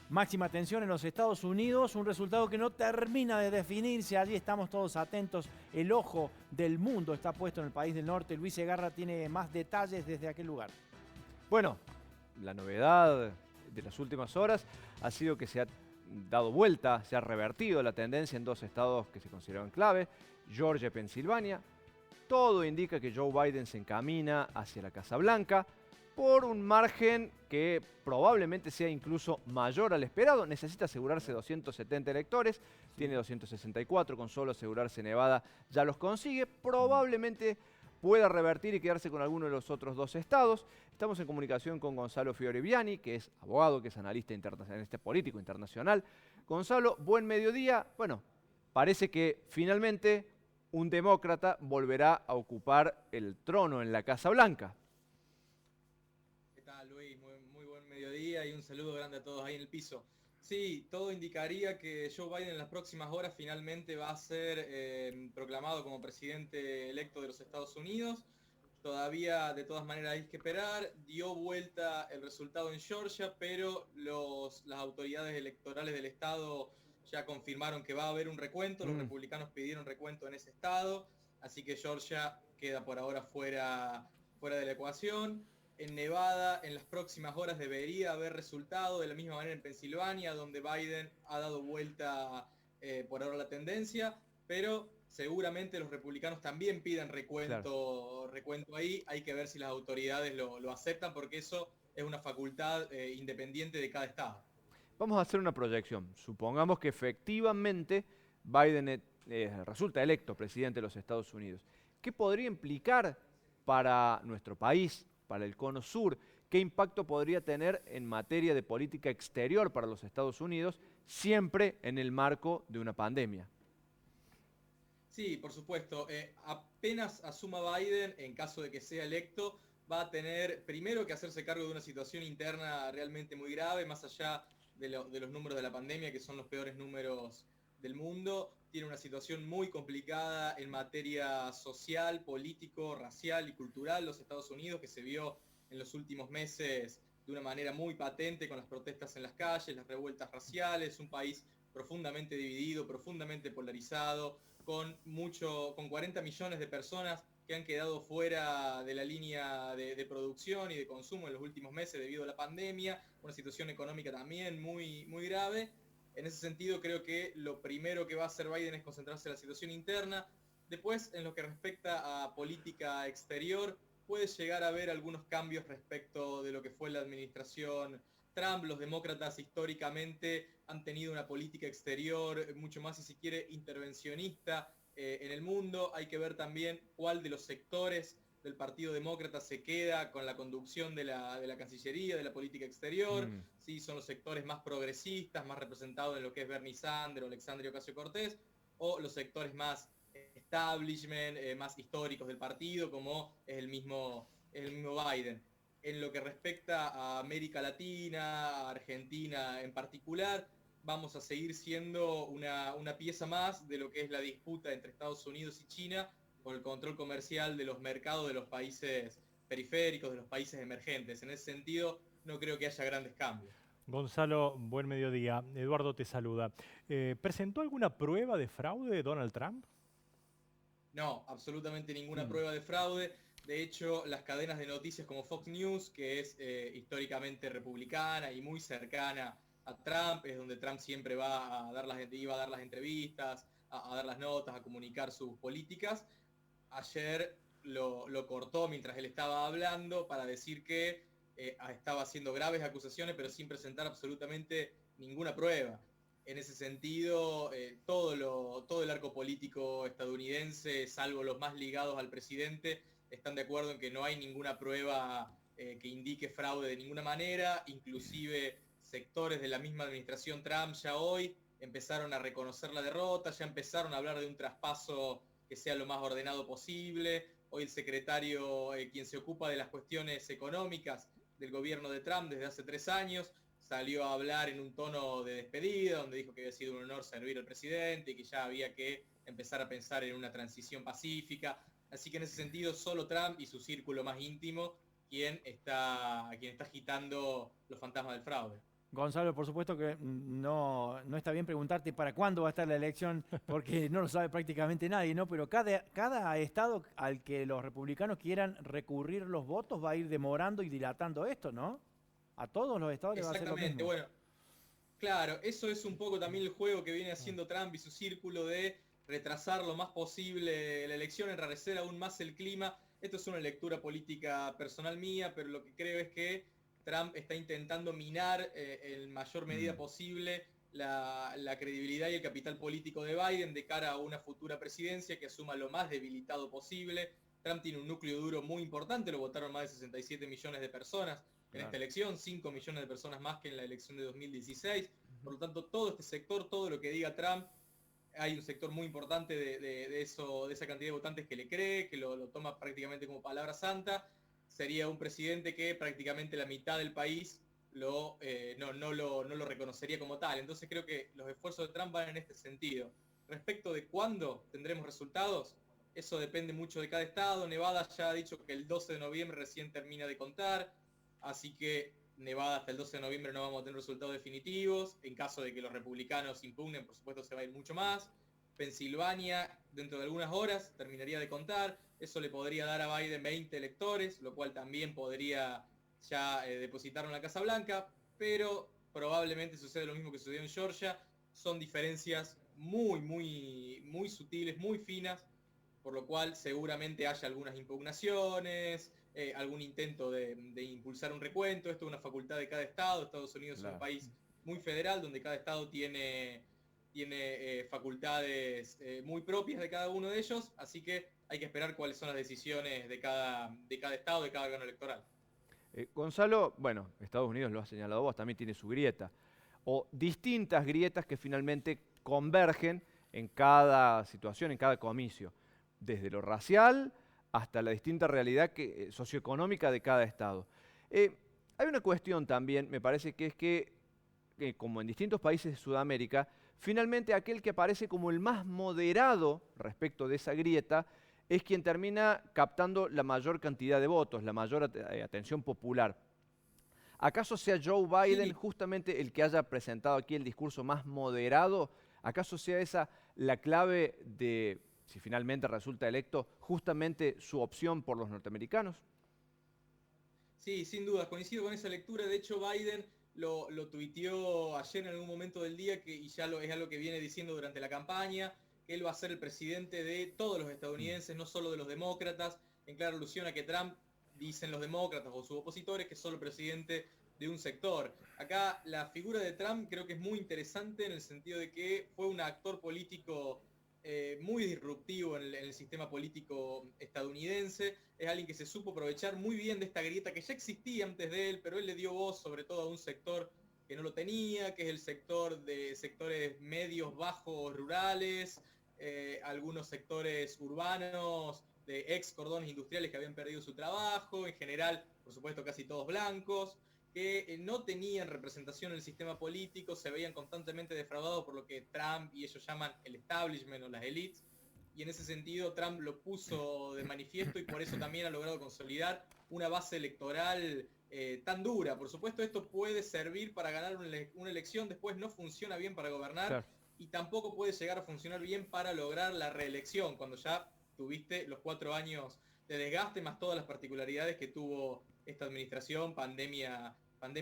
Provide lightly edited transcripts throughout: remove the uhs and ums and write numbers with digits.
Máxima tensión en los Estados Unidos, un resultado que no termina de definirse. Allí estamos todos atentos. El ojo del mundo está puesto en el país del norte. Luis Segarra tiene más detalles desde aquel lugar. Bueno, la novedad de las últimas horas ha sido que se ha dado vuelta, se ha revertido la tendencia en dos estados que se consideraban clave, Georgia y Pensilvania. Todo indica que Joe Biden se encamina hacia la Casa Blanca por un margen que probablemente sea incluso mayor al esperado. Necesita asegurarse 270 electores, tiene 264, con solo asegurarse Nevada ya los consigue. Probablemente pueda revertir y quedarse con alguno de los otros dos estados. Estamos en comunicación con Gonzalo Fiore-Viani, que es abogado, que es analista político internacional. Gonzalo, buen mediodía. Bueno, parece que finalmente un demócrata volverá a ocupar el trono en la Casa Blanca. ¿Qué tal, Luis? Muy buen mediodía y un saludo grande a todos ahí en el piso. Sí, todo indicaría que Joe Biden en las próximas horas finalmente va a ser proclamado como presidente electo de los Estados Unidos. Todavía, de todas maneras, hay que esperar. Dio vuelta el resultado en Georgia, pero las autoridades electorales del estado ya confirmaron que va a haber un recuento. Los republicanos pidieron recuento en ese estado, así que Georgia queda por ahora fuera de la ecuación. En Nevada, en las próximas horas debería haber resultado, de la misma manera en Pensilvania, donde Biden ha dado vuelta por ahora la tendencia, pero seguramente los republicanos también piden Claro. recuento ahí. Hay que ver si las autoridades lo aceptan, porque eso es una facultad independiente de cada estado. Vamos a hacer una proyección. Supongamos que efectivamente Biden resulta electo presidente de los Estados Unidos. ¿Qué podría implicar para nuestro país, para el Cono Sur? ¿Qué impacto podría tener en materia de política exterior para los Estados Unidos, siempre en el marco de una pandemia? Sí, por supuesto. Apenas asuma Biden, en caso de que sea electo, va a tener primero que hacerse cargo de una situación interna realmente muy grave, más allá de los números de la pandemia, que son los peores números del mundo. Tiene una situación muy complicada en materia social, político, racial y cultural los Estados Unidos, que se vio en los últimos meses de una manera muy patente con las protestas en las calles, las revueltas raciales, un país profundamente dividido, profundamente polarizado, con 40 millones de personas que han quedado fuera de la línea de producción y de consumo en los últimos meses debido a la pandemia, una situación económica también muy grave. En ese sentido, creo que lo primero que va a hacer Biden es concentrarse en la situación interna. Después, en lo que respecta a política exterior, puede llegar a haber algunos cambios respecto de lo que fue la administración Trump. Los demócratas históricamente han tenido una política exterior mucho más, si se quiere, intervencionista en el mundo. Hay que ver también cuál de los sectores del Partido Demócrata se queda con la conducción de la Cancillería, de la política exterior. Sí, son los sectores más progresistas, más representados en lo que es Bernie Sanders o Alexandria Ocasio-Cortez, o los sectores más establishment, más históricos del partido, como es el mismo Biden. En lo que respecta a América Latina, a Argentina en particular, vamos a seguir siendo una pieza más de lo que es la disputa entre Estados Unidos y China por el control comercial de los mercados de los países periféricos, de los países emergentes. En ese sentido, no creo que haya grandes cambios. Gonzalo, buen mediodía. Eduardo te saluda. ¿Presentó alguna prueba de fraude Donald Trump? No, absolutamente ninguna prueba de fraude. De hecho, las cadenas de noticias como Fox News, que es históricamente republicana y muy cercana a Trump, es donde Trump siempre iba a dar las entrevistas, a dar las notas, a comunicar sus políticas. Ayer lo cortó mientras él estaba hablando para decir que estaba haciendo graves acusaciones, pero sin presentar absolutamente ninguna prueba. En ese sentido, todo el arco político estadounidense, salvo los más ligados al presidente, están de acuerdo en que no hay ninguna prueba que indique fraude de ninguna manera. Inclusive sectores de la misma administración Trump ya hoy empezaron a reconocer la derrota, ya empezaron a hablar de un traspaso que sea lo más ordenado posible. Hoy el secretario, quien se ocupa de las cuestiones económicas del gobierno de Trump desde hace 3 años, salió a hablar en un tono de despedida, donde dijo que había sido un honor servir al presidente y que ya había que empezar a pensar en una transición pacífica. Así que en ese sentido, solo Trump y su círculo más íntimo quien está agitando los fantasmas del fraude. Gonzalo, por supuesto que no está bien preguntarte para cuándo va a estar la elección, porque no lo sabe prácticamente nadie, ¿no? Pero cada estado al que los republicanos quieran recurrir los votos va a ir demorando y dilatando esto, ¿no? A todos los estados les va a hacer lo Exactamente, mismo. bueno, claro, eso es un poco también el juego que viene haciendo Trump y su círculo de retrasar lo más posible la elección, enrarecer aún más el clima. Esto es una lectura política personal mía, pero lo que creo es que Trump está intentando minar en mayor medida posible la credibilidad y el capital político de Biden de cara a una futura presidencia que asuma lo más debilitado posible. Trump tiene un núcleo duro muy importante, lo votaron más de 67 millones de personas en esta Claro. elección, 5 millones de personas más que en la elección de 2016. Por lo tanto, todo este sector, todo lo que diga Trump, hay un sector muy importante de esa cantidad de votantes que le cree, que lo toma prácticamente como palabra santa. Sería un presidente que prácticamente la mitad del país no lo reconocería como tal. Entonces creo que los esfuerzos de Trump van en este sentido. Respecto de cuándo tendremos resultados, eso depende mucho de cada estado. Nevada ya ha dicho que el 12 de noviembre recién termina de contar, así que Nevada hasta el 12 de noviembre no vamos a tener resultados definitivos. En caso de que los republicanos impugnen, por supuesto, se va a ir mucho más. Pensilvania, dentro de algunas horas, terminaría de contar. Eso le podría dar a Biden 20 electores, lo cual también podría ya depositarlo en la Casa Blanca, pero probablemente sucede lo mismo que sucedió en Georgia. Son diferencias muy sutiles, muy finas, por lo cual seguramente haya algunas impugnaciones, algún intento de impulsar un recuento. Esto es una facultad de cada estado. Estados Unidos es un Claro. país muy federal, donde cada estado tiene facultades muy propias de cada uno de ellos, así que hay que esperar cuáles son las decisiones de cada estado, de cada órgano electoral. Gonzalo, bueno, Estados Unidos lo ha señalado vos, también tiene su grieta, o distintas grietas que finalmente convergen en cada situación, en cada comicio, desde lo racial hasta la distinta realidad socioeconómica de cada estado. Hay una cuestión también, me parece, que es que, como en distintos países de Sudamérica, finalmente aquel que aparece como el más moderado respecto de esa grieta es quien termina captando la mayor cantidad de votos, la mayor atención popular. ¿Acaso sea Joe Biden Sí, justamente el que haya presentado aquí el discurso más moderado? ¿Acaso sea esa la clave de, si finalmente resulta electo, justamente su opción por los norteamericanos? sí, sin dudas, coincido con esa lectura. De hecho, Biden lo tuiteó ayer en algún momento del día y ya es algo que viene diciendo durante la campaña, que él va a ser el presidente de todos los estadounidenses, no solo de los demócratas, en clara alusión a que Trump, dicen los demócratas o sus opositores, que es solo presidente de un sector. Acá la figura de Trump creo que es muy interesante en el sentido de que fue un actor político muy disruptivo en el sistema político estadounidense. Es alguien que se supo aprovechar muy bien de esta grieta que ya existía antes de él, pero él le dio voz sobre todo a un sector que no lo tenía, que es el sector de sectores medios, bajos, rurales, algunos sectores urbanos de ex cordones industriales que habían perdido su trabajo, en general, por supuesto, casi todos blancos, que no tenían representación en el sistema político, se veían constantemente defraudados por lo que Trump y ellos llaman el establishment o las elites, y en ese sentido Trump lo puso de manifiesto y por eso también ha logrado consolidar una base electoral tan dura. Por supuesto, esto puede servir para ganar una elección, después no funciona bien para gobernar Claro. y tampoco puede llegar a funcionar bien para lograr la reelección, cuando ya tuviste los 4 años de desgaste más todas las particularidades que tuvo esta administración, pandemia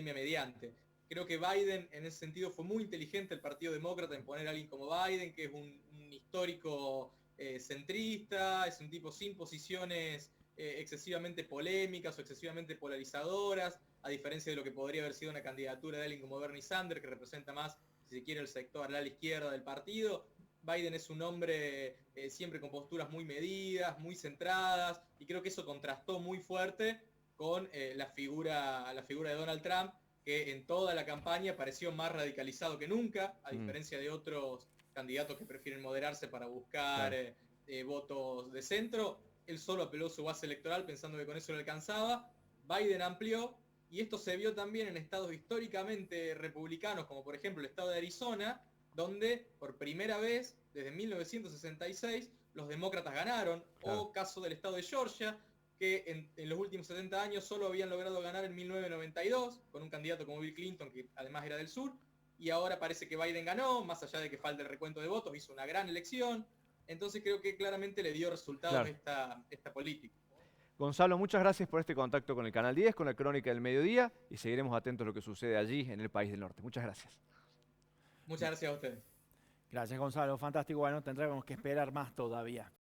mediante. Creo que Biden en ese sentido fue muy inteligente el Partido Demócrata en poner a alguien como Biden, que es un histórico centrista, es un tipo sin posiciones excesivamente polémicas o excesivamente polarizadoras, a diferencia de lo que podría haber sido una candidatura de alguien como Bernie Sanders, que representa más, si se quiere, el sector a la izquierda del partido. Biden es un hombre siempre con posturas muy medidas, muy centradas, y creo que eso contrastó muy fuerte con la figura de Donald Trump, que en toda la campaña pareció más radicalizado que nunca, a Mm, diferencia de otros candidatos que prefieren moderarse para buscar claro. votos de centro. Él solo apeló su base electoral pensando que con eso le alcanzaba. Biden amplió, y esto se vio también en estados históricamente republicanos, como por ejemplo el estado de Arizona, donde por primera vez desde 1966 los demócratas ganaron, Claro. o caso del estado de Georgia, que en los últimos 70 años solo habían logrado ganar en 1992, con un candidato como Bill Clinton, que además era del sur, y ahora parece que Biden ganó, más allá de que falta el recuento de votos, hizo una gran elección, entonces creo que claramente le dio resultados esta política. Gonzalo, muchas gracias por este contacto con el Canal 10, con la Crónica del Mediodía, y seguiremos atentos a lo que sucede allí en el país del norte. Muchas gracias. Muchas gracias a ustedes. Gracias, Gonzalo. Fantástico. Bueno, tendremos que esperar más todavía.